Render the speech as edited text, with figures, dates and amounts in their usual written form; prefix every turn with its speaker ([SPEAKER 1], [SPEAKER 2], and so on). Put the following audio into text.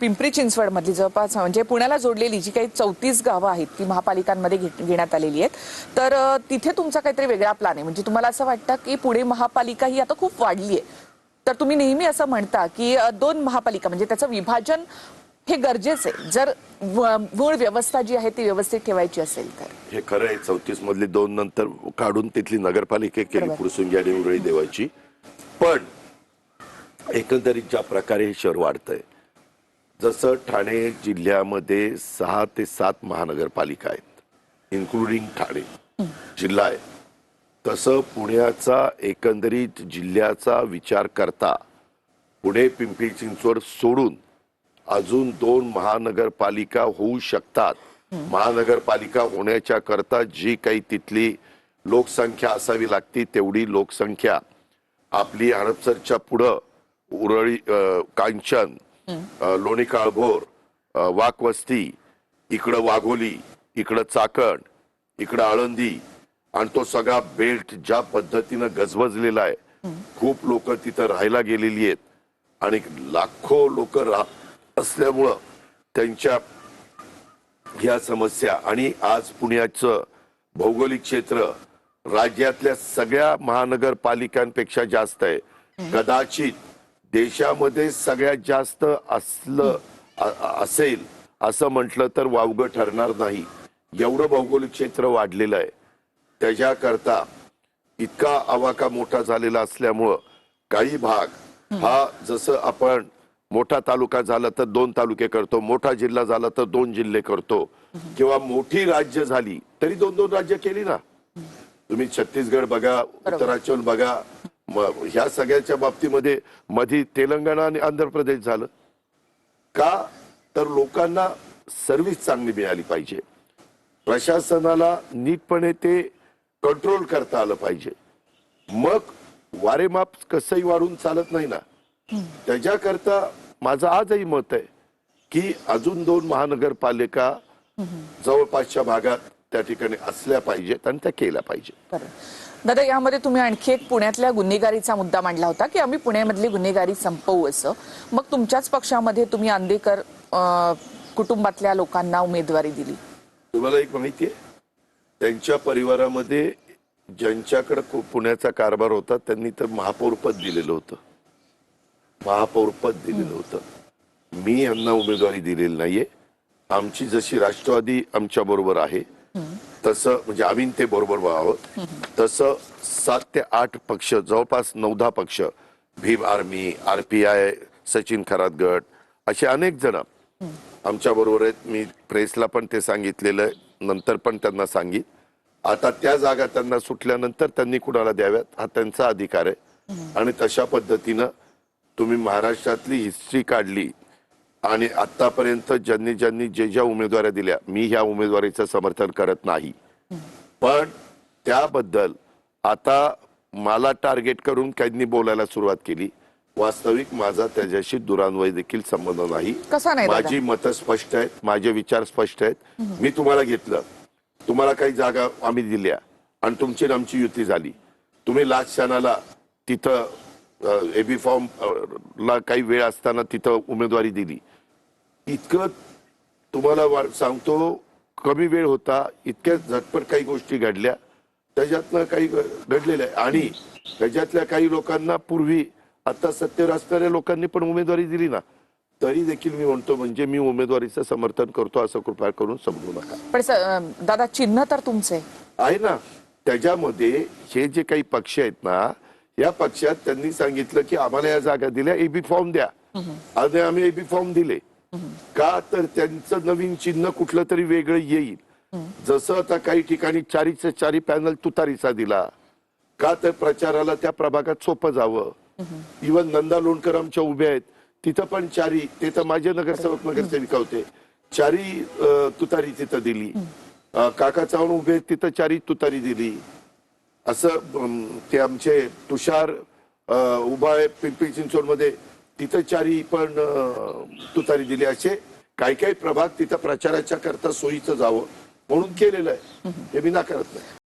[SPEAKER 1] पिंपरी चिंचवड मधली जवळपास म्हणजे पुण्याला जोडलेली जी काही 34 गावं आहेत ती महापालिकांमध्ये घेण्यात आलेली आहेत, तर तिथे तुमचा काहीतरी वेगळा प्लॅन आहे. म्हणजे तुम्हाला असं वाटतं की पुणे महापालिका ही आता खूप वाढली आहे, तर तुम्ही नेहमी असं म्हणता की 2 महापालिका म्हणजे त्याचं विभाजन हे गरजेचं आहे जर मूळ व्यवस्था जी आहे ती व्यवस्थित ठेवायची असेल तर.
[SPEAKER 2] हे खरं आहे. 34 मधली 2 नंतर काढून तिथली नगरपालिका केली फुरसुंगी आणि उरळी देवाची. पण एकंदरीत ज्या प्रकारे हे शहर वाढतंय, जसं ठाणे जिल्ह्यामध्ये 6 ते 7 महानगरपालिका आहेत, इन्क्लुडिंग ठाणे जिल्हा आहे, तसं पुण्याचा एकंदरीत जिल्ह्याचा विचार करता पुणे पिंपरी चिंचवड सोडून अजून 2 महानगरपालिका होऊ शकतात. महानगरपालिका होण्याच्या करता जी काही तिथली लोकसंख्या असावी लागती तेवढी लोकसंख्या आपली हडपसरच्या पुढं उरळी, कांचन, लोणी काळभोर, वाकवस्ती, इकडं वाघोली, इकडं चाकण, इकडं आळंदी आणि तो सगळा बेल्ट ज्या पद्धतीनं गजबजलेला आहे, खूप लोक तिथं राहायला गेलेली आहेत आणि लाखो लोक राहत असल्यामुळं त्यांच्या ह्या समस्या आणि आज पुण्याचं भौगोलिक क्षेत्र राज्यातल्या सगळ्या महानगरपालिकांपेक्षा जास्त आहे. कदाचित देशामध्ये सगळ्यात जास्त असेल असं म्हटलं तर वावगं ठरणार नाही. एवढं भौगोलिक क्षेत्र वाढलेलं आहे. त्याच्याकरता इतका आवाका मोठा झालेला असल्यामुळं काही भाग हा, जसं आपण मोठा तालुका झाला तर 2 तालुके करतो, मोठा जिल्हा झाला तर 2 जिल्हे करतो, किंवा मोठी राज्य झाली तरी 2-2 राज्य केली ना. तुम्ही छत्तीसगड बघा, उत्तराखंड बघा, ह्या सगळ्याच्या बाबतीमध्ये मध्ये तेलंगणा आणि आंध्र प्रदेश झालं का, तर लोकांना सर्व्हिस चांगली मिळाली पाहिजे, प्रशासनाला नीटपणे ते कंट्रोल करता आलं पाहिजे. मग वारेमाप कसंही वाढून चालत नाही ना. त्याच्याकरता माझं आजही मत आहे की अजून 2 महानगरपालिका जवळपासच्या भागात त्या ठिकाणी असल्या पाहिजेत आणि त्या केल्या पाहिजेत.
[SPEAKER 1] दादा, यामध्ये तुम्ही आणखी एक पुण्यातल्या गुन्हेगारीचा मुद्दा मांडला होता की आम्ही पुण्यामधली गुन्हेगारी संपवू असं. मग तुमच्याच पक्षामध्ये तुम्ही आंदेकर कुटुंबातल्या लोकांना उमेदवारी दिली.
[SPEAKER 2] तुम्हाला एक माहिती आहे, त्यांच्या परिवारामध्ये ज्यांच्याकडे पुण्याचा कारभार होता त्यांनी तर महापौर पद दिलेलं होतं, महापौर पद दिलेलं होतं. मी यांना उमेदवारी दिलेली नाहीये. आमची जशी राष्ट्रवादी आमच्या बरोबर आहे तसं, म्हणजे आम्ही ते बरोबर आहोत, तसं 7 ते 8 पक्ष, जवळपास 9-10 पक्ष, भीम आर्मी, RPI, सचिन खरात गट, असे अनेक जण आमच्या बरोबर आहेत. मी प्रेसला पण ते सांगितलेलं आहे, नंतर पण त्यांना सांगित. आता त्या जागा त्यांना सुटल्यानंतर त्यांनी कुणाला द्याव्यात हा त्यांचा अधिकार आहे. आणि तशा पद्धतीनं तुम्ही महाराष्ट्रातली हिस्ट्री काढली आणि आतापर्यंत ज्यांनी ज्यांनी ज्या उमेदवाऱ्या दिल्या, मी ह्या उमेदवारीचं समर्थन करत नाही, पण त्याबद्दल आता मला टार्गेट करून काहींनी बोलायला सुरुवात केली. वास्तविक माझा त्याच्याशी दुरान्वय देखील संबंध नाही. माझी मतं स्पष्ट आहेत, माझे विचार स्पष्ट आहेत. मी तुम्हाला घेतलं, तुम्हाला काही जागा आम्ही दिल्या आणि तुमची आणि आमची युती झाली. तुम्ही लास्ट क्षणाला तिथं एबी फॉर्म ला काही वेळ असताना तिथं उमेदवारी दिली. इतकं तुम्हाला सांगतो, कमी वेळ होता, इतक्या झटपट काही गोष्टी घडल्या, त्याच्यातनं काही घडलेलं आहे. आणि त्याच्यातल्या काही लोकांना पूर्वी आता सत्तेवर असणाऱ्या लोकांनी पण उमेदवारी दिली ना, तरी देखील मी म्हणतो म्हणजे मी उमेदवारीचं समर्थन करतो असं कृपया करून समजू नका.
[SPEAKER 1] पण दादा, चिन्ह तर तुमचे
[SPEAKER 2] आहे ना. त्याच्यामध्ये हे जे काही पक्ष आहेत ना, या पक्षात त्यांनी सांगितलं की आम्हाला या जागा दिल्या, एबी फॉर्म द्या. आणि आम्ही एबी फॉर्म दिले का, तर त्यांचं नवीन चिन्ह कुठलं तरी वेगळं येईल. जसं आता काही ठिकाणी 4चे-4 पॅनल तुतारीचा दिला का, तर प्रचाराला त्या प्रभागात सोपं जावं. इव्हन नंदा लोणकर आमच्या उभ्या आहेत, तिथं पण 4, ते तर माझे नगरसेवक नगरसेविका होते, 4 तुतारी तिथं दिली. काका चव्हाण उभे आहेत, तिथं 4 तुतारी दिली. असं ते आमचे तुषार उभा आहे पिंपरी चिंचवड मध्ये, तिथं 4 पण तुतारी दिली. असे काही काही प्रभाग तिथं प्रचाराच्या करता सोयीचं जावं म्हणून केलेलं आहे, हे मी नाकारत नाही.